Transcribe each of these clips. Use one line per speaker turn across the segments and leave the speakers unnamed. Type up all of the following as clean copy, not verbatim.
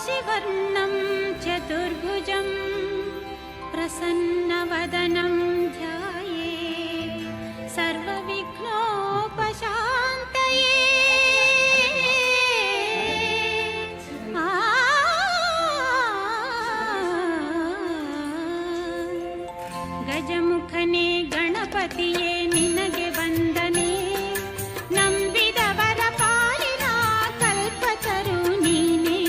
शशिवर्णं चतुर्भुजं प्रसन्नवदनं ध्यायेत् सर्वविघ्नोपशान्तये। ಗಜಮುಖನೇ ಗಣಪತಿಯೇ ನಿನಗೆ ವಂದನೆ, ನಂಬಿದವರ ಪಾಲಿನ ಕಲ್ಪತರು ನೀನೇ.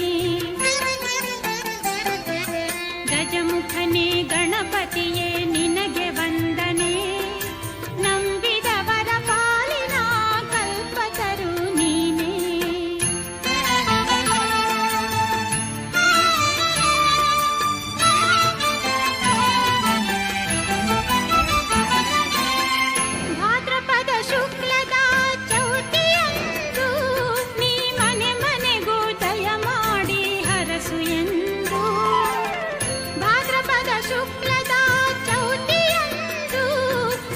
ಗಜಮುಖನೇ ಗಣಪತಿಯೇ ನಿನಗೆ ವಂದನೆ, ನಂಬಿದವರ ಪಾಲಿನ ಕಲ್ಪತರು ನೀನೇ. ಭಾದ್ರಪದ ಶುಕ್ಲದ ಚೌತಿಯಂದು ನೀ ಮನೆ ಮನೆಗೂ ದಯ ಮಾಡಿ ಹರಸು ಎಂದು. ಭಾದ್ರಪದ ಶುಕ್ಲದ ಚೌತಿಯಂದು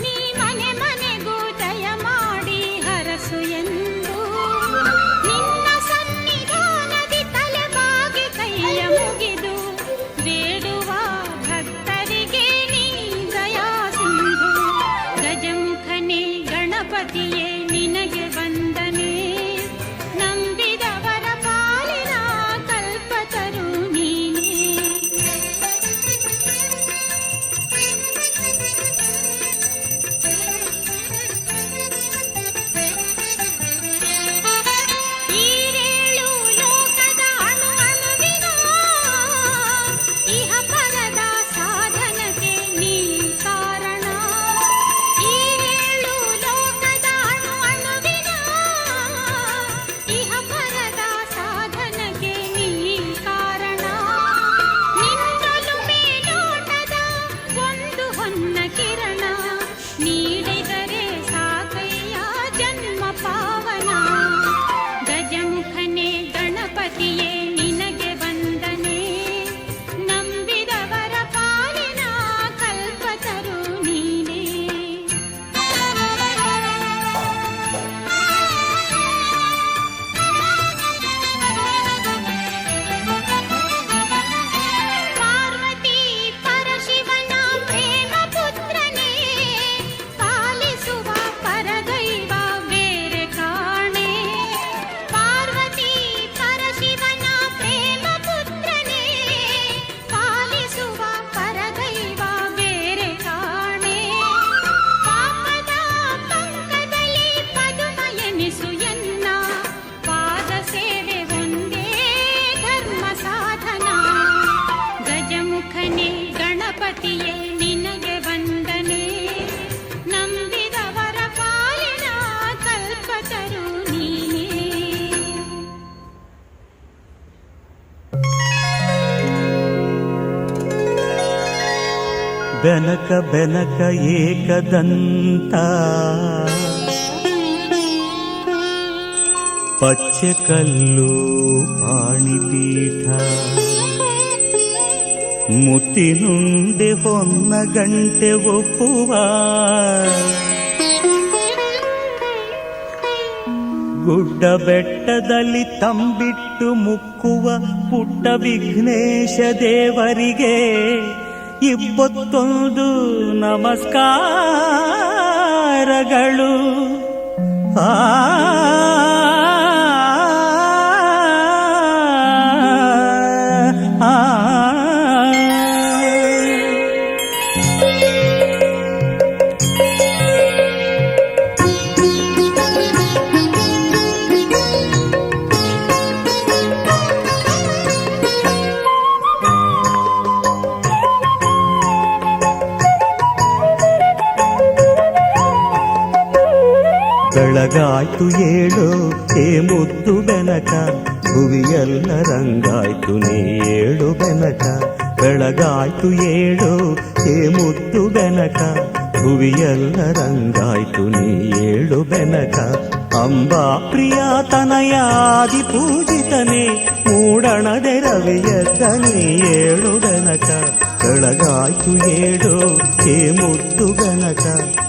ನೀ ಮನೆ ಮನೆಗೂ ದಯ ಮಾಡಿ ಹರಸು ಎಂದು. ನಿನ್ನ ಸನ್ನಿಧಾನದಿ ತಲೆಬಾಗಿ ಕೈಯ ಮುಗಿದು ಬೇಡುವ ಭಕ್ತರಿಗೆ ನೀ ದಯಾ ಸಿಂಧು. ಗಜಮುಖನೇ ಗಣಪತಿಯೇ ನಿನಗೆ ವಂದನೆ, ನಂಬಿದವರ ಪಾಲಿನ ಕಲ್ಪತರು ನೀನೇ. ಈರೇಳು ಲೋಕದ ಅಣು ಅಣುವಿನ ಇಹ ಪರದ ಸಾಧನಕ್ಕೆ ನೀ ಕಾರಣ. ಈರೇಳು ಲೋಕದ ಅಣು ಅಣುವಿನ ಇಹ ಪರದ ಸಾಧನಕ್ಕೆ ನೀ ಕಾರಣ. ನಿನ್ನಲು ಮೇಲೋಟದ ಒಂದು ಹೊನ್ನ ಕಿರಣ, ನೀಡಿದರೆ ಸಾಕಯ್ಯ ಜನ್ಮ ಪಾವನ. ಗಜಮುಖನೇ ಗಣಪತಿಯೇ ನಿನಗೆ ವಂದನೆ, ನಂಬಿದವರ ಪಾಲಿನ ಕಲ್ಪತರು ನೀನೇ. ಪಾರ್ವತಿ ಪರಶಿವನ ಪ್ರೇಮ ಪುತ್ರನೇ, ಪಾಲಿಸುವ ಪರದೈವ ಬೇರೆ ಕಾಣೆ. ಪಾರ್ವತಿ ಪರಶಿವನ ಪ್ರೇಮ ಪುತ್ರನೇ, ಪಾಲಿಸುವ ಪರದೈವ ಬೇರೆ ಕಾಣೆ. ಪಾಪದ ಪಂಕದಲ್ಲಿ ಪದುಮ ಎನಿಸು ಎನ್ನ, ಪಾದ ಸೇವೆ ಒಂದೇ ಧರ್ಮ ಸಾಧನ. ಗಜಮುಖನೇ ಗಣಪತಿಯೇ ನಿನಗೆ ವಂದನೆ, ನಂಬಿದವರ ಪಾಲಿನ ಕಲ್ಪತರು ನೀನೇ.
ಬೆನಕ ಬೆನಕ ಏಕದಂತ, ಪಚ್ಚೆ ಕಲ್ಲು ಪಾಣಿಪೀಠ, ಮುತ್ತಿನುಂಡೆ ಹೊನ್ನ ಗಂಟೆ ಒಪ್ಪುವ, ಗುಡ್ಡ ಬೆಟ್ಟದಲ್ಲಿ ತಂಬಿಟ್ಟು ಮುಕ್ಕುವ ಪುಟ್ಟ ವಿಘ್ನೇಶ ದೇವರಿಗೆ ಇಪ್ಪತ್ತೊಂದು ನಮಸ್ಕಾರಗಳು. ಆ ಬೆಳಗಾಯ್ತು ಏಳು ಏ ಮುದ್ದು ಬೆನಕ, ಭುವಿಯೆಲ್ಲ ರಂಗಾಯ್ತು ನೀ ಏಳು ಬೆನಕ. ಬೆಳಗಾಯ್ತು ಏಳು ಏ ಮುದ್ದು ಬೆನಕ, ಭುವಿಯೆಲ್ಲ ರಂಗಾಯ್ತು ನೀ ಏಳು ಬೆನಕ. ಅಂಬಾ ಪ್ರಿಯ ತನಯಾದಿ ಪೂಜಿತನೇ, ಮೂಡಣದೆ ರವಿಯದ್ದ ನೀ ಏಳು ಬೆನಕ. ಬೆಳಗಾಯ್ತು ಏಳು ಏ ಮುದ್ದು ಬೆನಕ,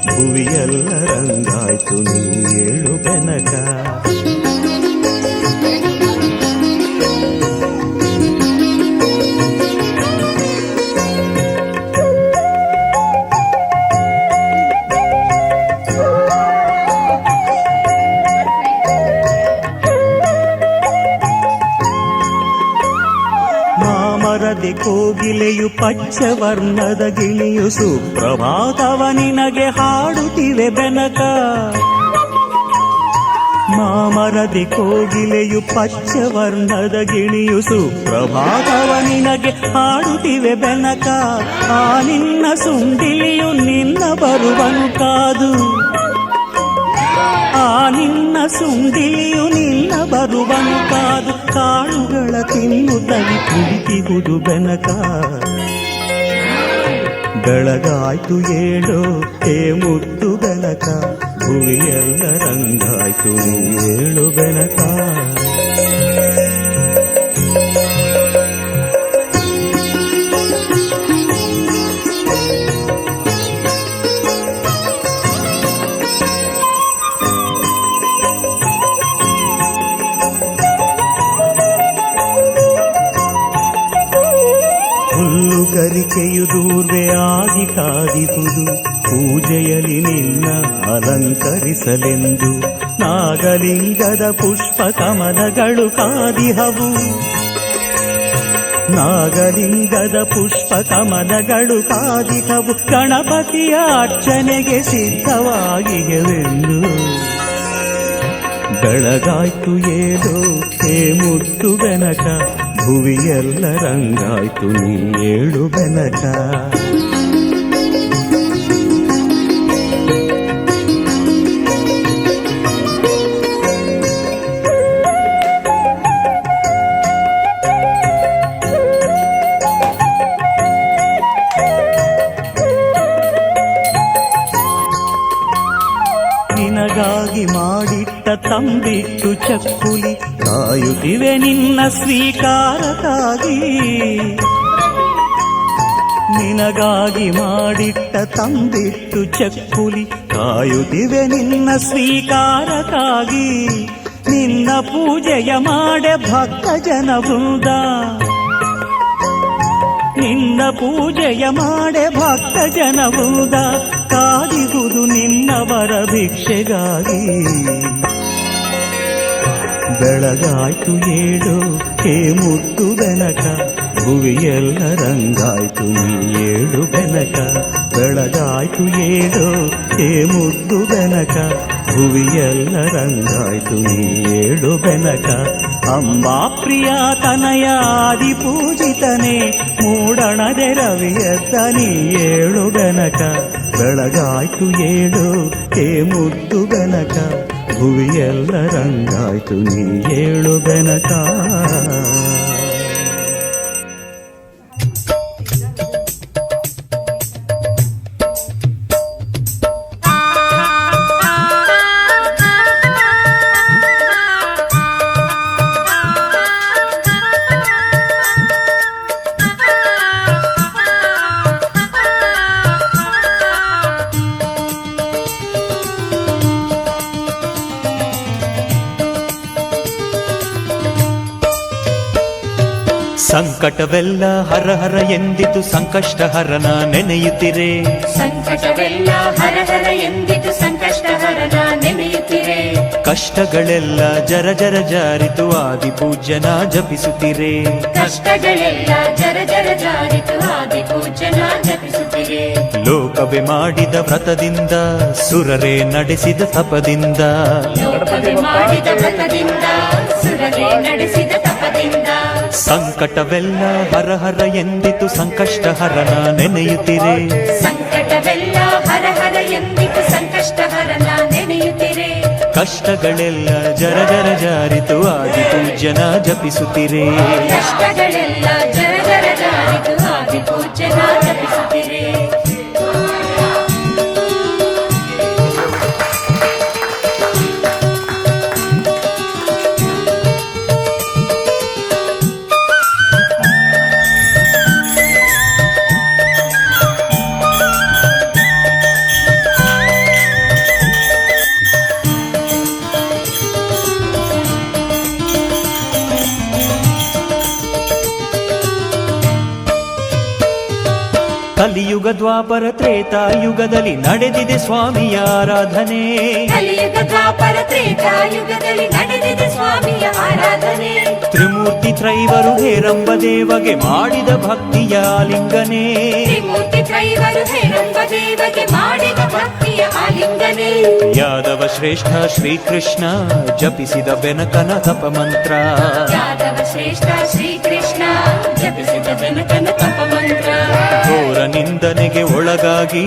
ಭುವಿಯೆಲ್ಲ ರಂಗಾಯ್ತು ನೀ ಏಳು ಬೆನಕ. ಮಾಮರದೆ ಕೋಗಿಲೆಯು ಪಚ್ಚವರ್ಣದ ಗಿಣಿಯು ಸುಪ್ರಭಾತವ ನಿನಗೆ ಹಾಡುತ್ತಿವೆ ಬೆನಕ. ಮಾಮರದೆ ಕೋಗಿಲೆಯು ಪಚ್ಚವರ್ಣದ ಗಿಣಿಯು ಸುಪ್ರಭಾತವ ನಿನಗೆ ಹಾಡುತ್ತಿವೆ ಬೆನಕ. ಆ ನಿನ್ನ ಸುಂಡಿಲಿಯು ನಿನ್ನ ಬರುವನು ಕಾದು, ಆ ನಿನ್ನ ಸುಂಡಿಲಿಯು ನಿನ್ನ ಬರುವನು ಕಾದು. ಕಾಳುಗಳ ತಿನ್ನುತ್ತಲಿ ಕುಳಿತಿಗುದು ಬೆನಕ. ಬೆಳಗಾಯ್ತು ಏಳೋ ಹೇ ಮುದ್ದು ಬೆನಕ, ಭುವಿಯೆಲ್ಲ ರಂಗಾಯ್ತು ನೀ ಏಳು ಬೆನಕ. ಹುಲ್ಲುಗರಿಕೆಯು ದೂರ್ವೆ ಆಗಿ ಕಾದಿಹುದು, ಪೂಜೆಯಲ್ಲಿ ನಿನ್ನ ಅಲಂಕರಿಸಲೆಂದು. ನಾಗಲಿಂಗದ ಪುಷ್ಪ ಕಮಲಗಳು ಕಾದಿಹವು, ನಾಗಲಿಂಗದ ಪುಷ್ಪ ಕಮಲಗಳು ಕಾದಿಹವು. ಗಣಪತಿಯ ಅರ್ಚನೆಗೆ ಸಿದ್ಧವಾಗಿವೆಂದು. ಬೆಳಗಾಯ್ತು ಏಳೋ ಹೇ ಮುದ್ದು ಬೆನಕ, ಭುವಿಯೆಲ್ಲ ರಂಗಾಯ್ತು ನೀ ಏಳು ಬೆನಕ. ನಿನಗಾಗಿ ಮಾಡಿಟ್ಟ ತಂಬಿಟ್ಟು ಚಕ್ಕುಲಿ ಕಾಯುತ್ತಿವೆ ನಿನ್ನ ಸ್ವೀಕಾರಕ್ಕಾಗಿ. ನಿನಗಾಗಿ ಮಾಡಿಟ್ಟ ತಂಬಿಟ್ಟು ಚಕ್ಕುಲಿ ಕಾಯುತ್ತಿವೆ ನಿನ್ನ ಸ್ವೀಕಾರಕ್ಕಾಗಿ. ನಿನ್ನ ಪೂಜೆಯ ಮಾಡೆ ಭಕ್ತ ಜನ ವೃಂದ, ನಿನ್ನ ಪೂಜೆಯ ಮಾಡೆ ಭಕ್ತ ಜನ ವೃಂದ. ಕಾದಿಗುದು ನಿನ್ನವರ ಭಿಕ್ಷೆಗಾಗಿ. ಬೆಳಗಾಯ್ತು ಏಳು ಹೇ ಮುದ್ದು ಬೆನಕ, ಭುವಿಯೆಲ್ಲ ರಂಗಾಯ್ತು ನೀ ಏಳು ಬೆನಕ. ಬೆಳಗಾಯ್ತು ಏಳು ಹೇ ಮುದ್ದು ಬೆನಕ, ಭುವಿಯೆಲ್ಲ ರಂಗಾಯ್ತು ನೀ ಏಳು ಬೆನಕ. ಅಂಬಾ ಪ್ರಿಯ ತನಯ ಆದಿ ಪೂಜಿತನೇ, ಮೂಡಣದೆ ರವಿಯತ್ತ ನೀ ಏಳು ಬೆನಕ. ಬೆಳಗಾಯ್ತು ಏಳು ಹೇ ಮುದ್ದು ಬೆನಕ, ಭುವಿಯೆಲ್ಲ ರಂಗಾಯ್ತು ನೀ ಏಳು ಬೆನಕ. ಸಂಕಟವೆಲ್ಲ ಹರ ಹರ ಎಂದಿತು ಸಂಕಷ್ಟ ಹರನ ನೆನೆಯುತ್ತಿರೆ.
ಸಂಕಟವೆಲ್ಲ ಹರ ಹರ ಎಂದಿತು ಸಂಕಷ್ಟ ಹರನ ನೆನೆಯುತ್ತಿರೆ.
ಕಷ್ಟಗಳೆಲ್ಲ ಜರ ಜರ ಜಾರಿತು ಆದಿ ಪೂಜ್ಯನ ಜಪಿಸುತ್ತಿರೆ.
ಕಷ್ಟಗಳೆಲ್ಲ ಜರ ಜರ ಜಾರಿತು ಆದಿ ಪೂಜ್ಯನ ಜಪಿಸುತ್ತಿರೆ.
ಲೋಕವೇ ಮಾಡಿದ ವ್ರತದಿಂದ, ಸುರರೇ ನಡೆಸಿದ ತಪದಿಂದ.
ಲೋಕವೇ ಮಾಡಿದ ವ್ರತದಿಂದ, ಸುರರೇ ನಡೆಸಿದ ತಪದಿಂದ.
ಸಂಕಟವೆಲ್ಲ ಹರ ಹರ ಎಂದಿತು ಸಂಕಷ್ಟ ಹರನ ನೆನೆಯುತ್ತಿರೆ.
ಸಂಕಟವೆಲ್ಲ ಹರ ಹರ ಎಂದಿತು ಸಂಕಷ್ಟ ಹರನ ನೆನೆಯುತ್ತಿರೆ.
ಕಷ್ಟಗಳೆಲ್ಲ ಜರ ಜರ ಜಾರಿತು ಆದಿ ಪೂಜ್ಯನ ಜಪಿಸುತ್ತಿರೆ.
ಕಷ್ಟಗಳೆಲ್ಲ ಜರ ಜರ ಜಾರಿತು ಆದಿ ಪೂಜ್ಯನ ಜಪಿಸುತ್ತಿರೆ.
ಕಲಿಯುಗ ದ್ವಾಪರ ತ್ರೇತಾಯುಗದಲ್ಲಿ ನಡೆದಿದೆ ಸ್ವಾಮಿಯ ಆರಾಧನೆ.
ಕಲಿಯುಗ ದ್ವಾಪರ ತ್ರೇತಾಯುಗದಲ್ಲಿ ನಡೆದಿದೆ ಸ್ವಾಮಿಯ ಆರಾಧನೆ.
ತ್ರಿಮೂರ್ತಿ ತ್ರೈವರು ಹೇರಂಬ ದೇವಗೆ ಮಾಡಿದ ಭಕ್ತಿಯ ಆಲಿಂಗನೆ.
ತ್ರಿಮೂರ್ತಿ ತ್ರೈವರು ಹೇರಂಬ ದೇವಗೆ ಮಾಡಿದ ಭಕ್ತಿಯ ಆಲಿಂಗನೆ.
ಯಾದವ ಶ್ರೇಷ್ಠ ಶ್ರೀಕೃಷ್ಣ ಜಪಿಸಿದ ಬೆನಕನ ತಪ ಮಂತ್ರ.
ಯಾದವ ಶ್ರೇಷ್ಠ ಶ್ರೀಕೃಷ್ಣ ಜಪಿಸಿದ ಬೆನಕನ ತಪ ಮಂತ್ರ.
ಘೋರ ನಿಂದನೆಗೆ ಒಳಗಾಗಿ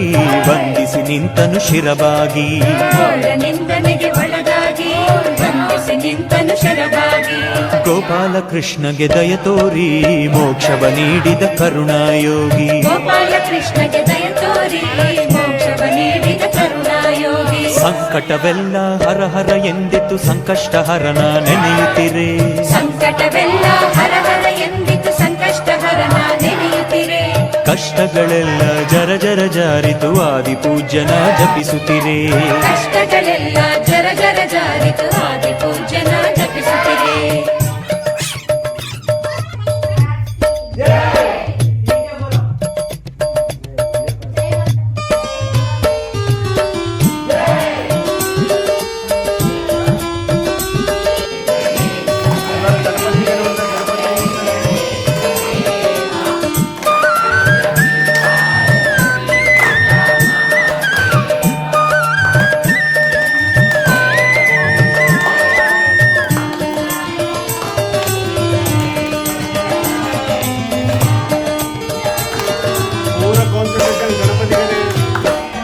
ವಂದಿಸಿ ನಿಂತನು ಶಿರಬಾಗಿ.
ಘೋರ ನಿಂದನೆಗೆ ಒಳಗಾಗಿ ವಂದಿಸಿ ನಿಂತನು ಶರವಾಗಿ.
ಗೋಪಾಲ ಕೃಷ್ಣಗೆ ದಯ ತೋರಿ ಮೋಕ್ಷವ ನೀಡಿದ ಕರುಣಾಯೋಗಿ.
ಗೋಪಾಲ ಕೃಷ್ಣಗೆ ದಯ ತೋರಿ ಮೋಕ್ಷವ ನೀಡಿದ ಕರುಣಾಯೋಗಿ.
ಸಂಕಟವೆಲ್ಲ ಹರ ಹರ ಎಂದಿತ್ತು ಸಂಕಷ್ಟ ಹರನ ನೆನೆಯುತ್ತಿರೆ.
ಸಂಕಟವೆಲ್ಲ ಹರ ಹರ ಎಂದಿತು ಸಂಕಷ್ಟ ಹರನ ನೆನೆಯುತ್ತಿರೆ.
ಕಷ್ಟಗಳೆಲ್ಲ ಜರ ಜರ ಜಾರಿತು ಆದಿ ಪೂಜ್ಯನ ಜಪಿಸುತ್ತಿರೆ.
ಕಷ್ಟಗಳೆಲ್ಲ ಜರ ಜರ ಜಾರಿತು ಆದಿ ಪೂಜ್ಯನ ಜಪಿಸುತ್ತಿರೆ.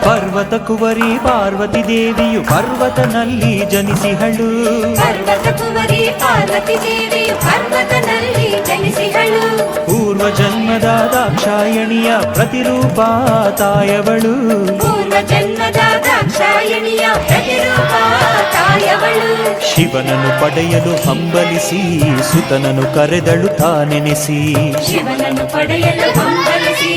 ಪರ್ವತ ಕುವರಿ ಪಾರ್ವತಿ ದೇವಿಯು ಪರ್ವತನಲ್ಲಿ ಜನಿಸಿಹಳು.
ಪರ್ವತ ಕುವರಿ ಪಾರ್ವತಿ ದೇವಿಯು ಪರ್ವತನಲ್ಲಿ ಜನಿಸಿಹಳು.
ಪೂರ್ವ ಜನ್ಮದ ದಾಕ್ಷಾಯಣಿಯ ಪ್ರತಿರೂಪ ತಾಯವಳು.
ಪೂರ್ವ ಜನ್ಮದ ದಾಕ್ಷಾಯಣಿಯ ಪ್ರತಿರೂಪ ತಾಯವಳು.
ಶಿವನನ್ನು ಪಡೆಯಲು ಹಂಬಲಿಸಿ ಸುತನನು ಕರೆದಳು ತಾನೆನೆಸಿ.
ಶಿವನನ್ನು ಪಡೆಯಲು ಹಂಬಲಿಸಿ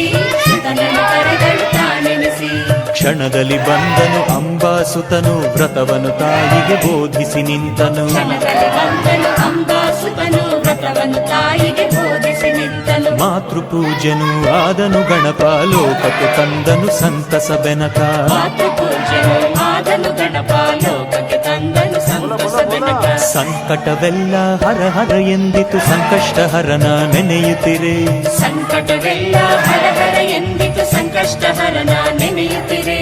ಸುತನನ್ನು ಕರೆದಳು ತಾನೆನಿಸಿ.
ಕ್ಷಣದಲ್ಲಿ ಬಂದನು ಅಂಬಾಸುತನು ವ್ರತವನು ತಾಯಿಗೆ ಬೋಧಿಸಿ ನಿಂತನು.
ಕ್ಷಣದಲ್ಲಿ ಬಂದನು ಅಂಬಾಸುತನು ವ್ರತವನ್ನು ತಾಯಿಗೆ ಬೋಧಿಸಿ ನಿಂತನು.
ಮಾತೃ ಪೂಜನು ಆದನು ಗಣಪ ಲೋಕಕ್ಕೆ ತಂದನು ಸಂತಸ ಬೆನಕ.
ಮಾತೃ ಪೂಜ್ಯನು ಆದನು ಗಣಪ ಲೋಕಕ್ಕೆ ತಂದನು ಸಂತಸ ಬೆನಕ.
ಸಂಕಟವೆಲ್ಲ ಹರ ಹರ ಎಂದಿತು ಸಂಕಷ್ಟ ಹರನ ನೆನೆಯುತ್ತಿರೆ.
ಸಂಕಟವೆಲ್ಲ ಹರ ಹರ ಎಂದಿತು ಸಂಕಷ್ಟ ಹರನ ನೆನೆಯುತ್ತಿರೆ.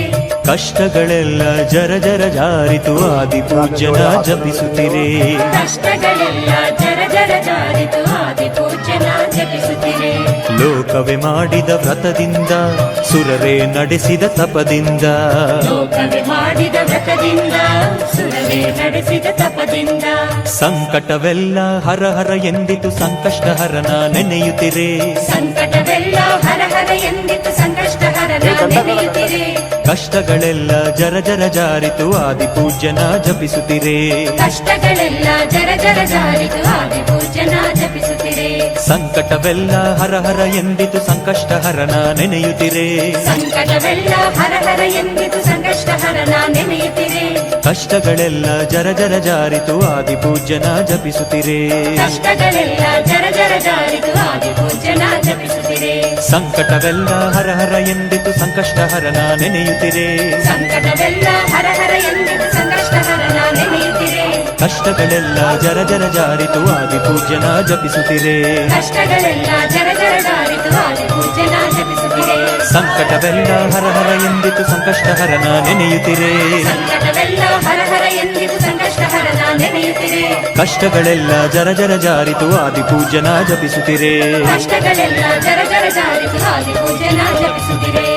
ಕಷ್ಟಗಳೆಲ್ಲ ಜರ ಜರ ಜಾರಿತು ಆದಿ ಪೂಜ್ಯನ ಜಪಿಸುತ್ತಿರೆ.
ಕಷ್ಟಗಳೆಲ್ಲ ಜರ ಜರ ಜಾರಿತು ಆದಿ ಪೂಜ್ಯನ ಜಪಿಸುತ್ತಿರೆ.
ಲೋಕವೇ ಮಾಡಿದ ವ್ರತದಿಂದ ಸುರರೇ ನಡೆಸಿದ ತಪದಿಂದ.
ಲೋಕವೇ ಮಾಡಿದ ವ್ರತದಿಂದ ಸುರವೇ ನಡೆಸಿದ ತಪದಿಂದ.
ಸಂಕಟವೆಲ್ಲ ಹರ ಹರ ಎಂದಿತು ಸಂಕಷ್ಟ ಹರನ ನೆನೆಯುತ್ತಿರೆ.
ಸಂಕಟವೆಲ್ಲ ಹರ ಹರ ಎಂದಿತು ಸಂಕಷ್ಟ ಹರನ ನೆನೆಯುತ್ತಿರೆ.
ಕಷ್ಟಗಳೆಲ್ಲ ಜರ ಜರ ಜಾರಿತು ಆದಿ ಪೂಜ್ಯನ ಜಪಿಸುತ್ತಿರೆ.
ಕಷ್ಟಗಳೆಲ್ಲ ಜರ ಜರ ಜಾರಿತು ಆದಿ ಪೂಜ್ಯನ ಜಪಿಸುತ್ತಿರೆ.
ಸಂಕಟವೆಲ್ಲ ಹರ ಹರ ಎಂದಿತು ಸಂಕಷ್ಟ ಹರನ ನೆನೆಯುತ್ತಿರೆ.
ಸಂಕಟವೆಲ್ಲ ಹರ ಹರ ಎಂದಿತು ಸಂಕಷ್ಟ ಹರನ ನೆನೆಯುತ್ತಿರೆ.
ಕಷ್ಟಗಳೆಲ್ಲ ಜರ ಜರ ಜಾರಿತು ಆದಿ ಪೂಜ್ಯನ ಜಪಿಸುತ್ತಿರೆ.
ಕಷ್ಟಗಳೆಲ್ಲ ಜರ ಜರ ಜಾರಿತು ಆದಿ ಪೂಜ್ಯನ ಜಪಿಸುತ್ತಿರೆ.
ಸಂಕಟವೆಲ್ಲ ಹರ ಹರ ಎಂದಿತು ಸಂಕಷ್ಟ ಹರನ ನೆನೆಯುತ್ತಿರೆ.
ಸಂಕಟವೆಲ್ಲ ಹರ ಹರ ಎಂದಿತು ಸಂಕಷ್ಟ ಹರನ ನೆನೆಯುತ್ತಿರೆ.
ಕಷ್ಟಗಳೆಲ್ಲ ಜರ ಜರ ಜಾರಿತು ಆದಿ ಪೂಜ್ಯನ ಜಪಿಸುತ್ತಿರೆ.
ಕಷ್ಟಗಳೆಲ್ಲ ಜರ ಜರ ಜಾರಿತು ಆದಿ ಪೂಜ್ಯನ ಜಪಿಸುತ್ತಿರೆ.
ಸಂಕಟವೆಲ್ಲ ಹರ ಹರ ಎಂದಿತು ಸಂಕಷ್ಟ ಹರನ ನೆನೆಯುತ್ತಿರೆ.
ಸಂಕಟವೆಲ್ಲ ಹರ ಹರ ಎಂದಿತು ಸಂಕಷ್ಟ ಹರನ ನೆನೆಯುತ್ತಿರೆ.
ಕಷ್ಟಗಳೆಲ್ಲ ಜರ ಜರ ಜಾರಿತು ಆದಿ ಪೂಜ್ಯನ ಜಪಿಸುತ್ತಿರೆ.
ಕಷ್ಟಗಳೆಲ್ಲ ಜರ ಜರ ಜಾರಿತು ಆದಿ ಪೂಜ್ಯನ ಜಪಿಸುತ್ತಿರೆ.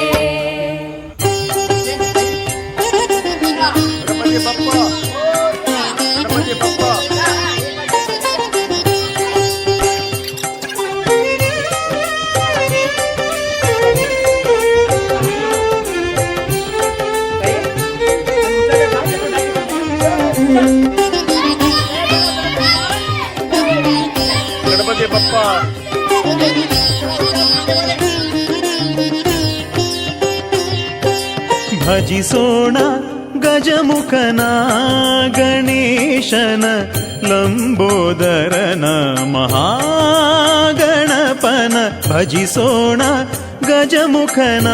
ಗಣಪತಿ ಬಪ್ಪ
ಭಜಿಸೋಣ ಗಜಮುಖನ ಗಣೇಶನ ಲಂಬೋದರನ ಮಹಾಗಣಪನ. ಭಜಿಸೋಣ ಗಜಮುಖನ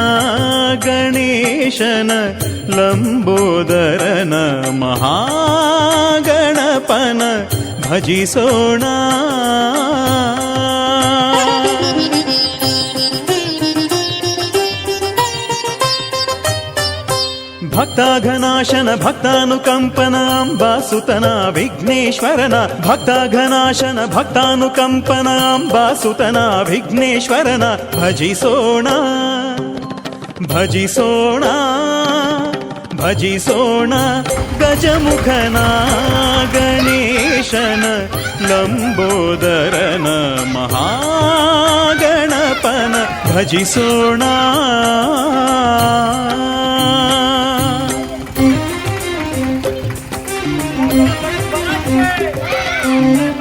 ಗಣೇಶನ ಲಂಬೋದರನ ಮಹಾಗಣಪನ ಭಜಿಸೋಣ. ಭಕ್ತಾಘನಾಶನ ಭಕ್ತಾನುಕಂಪನ ಅಂಬಾಸುತನ ವಿಘ್ನೇಶ್ವರನ ಭಕ್ತಾಘನಾಶನ ಭಕ್ತಾನುಕಂಪನ ಅಂಬಾಸುತನ ವಿಘ್ನೇಶ್ವರನ ಭಜಿಸೋಣ ಭಜಿಸೋಣ ಭಜಿಸೋಣ. ಗಜಮುಖನ ಗಣೇಶನ ಲಂಬೋದರನ ಮಹಾಗಣಪನ ಭಜಿಸೋಣ.
Hey!